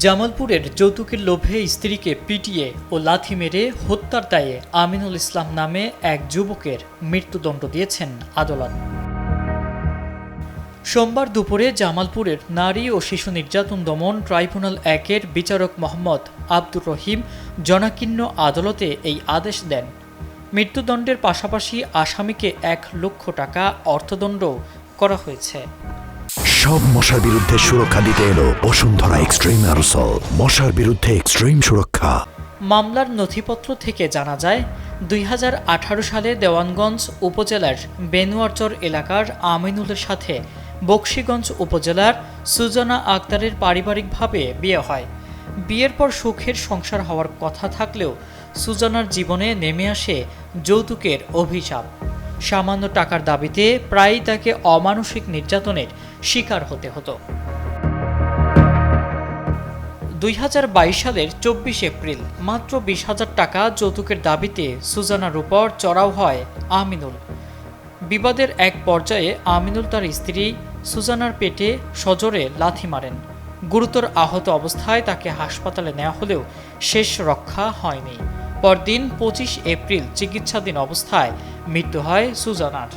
জামালপুরের যৌতুকের লোভে স্ত্রীকে পিটিয়ে ও লাথি মেরে হত্যার দায়ে আমিনুল ইসলাম নামে এক যুবকের মৃত্যুদণ্ড দিয়েছেন আদালত। সোমবার দুপুরে জামালপুরের নারী ও শিশু নির্যাতন দমন ট্রাইব্যুনাল ১-এর বিচারক মোহাম্মদ আব্দুর রহিম জনাকীর্ণ আদালতে এই আদেশ দেন। মৃত্যুদণ্ডের পাশাপাশি আসামিকে ১ লক্ষ টাকা অর্থদণ্ড করা হয়েছে। সব মশার বিরুদ্ধে সুরক্ষা দিতে এলো বসুন্ধরা এক্সট্রিম অ্যারোসল, মশার বিরুদ্ধে এক্সট্রিম সুরক্ষা। মামলার নথিপত্র থেকে জানা যায়, ২০১৮ সালে দেওয়ানগঞ্জ উপজেলার বেনুয়ারচর এলাকার আমিনুলের সাথে বকশীগঞ্জ উপজেলার সুজানা আক্তারের পারিবারিকভাবে বিয়ে হয়। বিয়ের পর সুখের সংসার হওয়ার কথা থাকলেও সুজানার জীবনে নেমে আসে যৌতুকের অভিশাপ। সামান্য টাকার দাবিতে প্রায়ই তাকে অমানসিক নির্যাতনের শিকার হতে হতো। ২০২২ সালের ২৪ এপ্রিল মাত্র ২০,০০০ টাকা যৌতুকের দাবিতে সুজানার উপর চড়াও হয় আমিনুল। বিবাদের এক পর্যায়ে আমিনুল তার স্ত্রী সুজানার পেটে সজোরে লাথি মারেন। গুরুতর আহত অবস্থায় তাকে হাসপাতালে নেওয়া হলেও শেষ রক্ষা হয়নি। পরদিন ২৫ এপ্রিল চিকিৎসাধীন অবস্থায় মৃত্যু হয় সুজানার।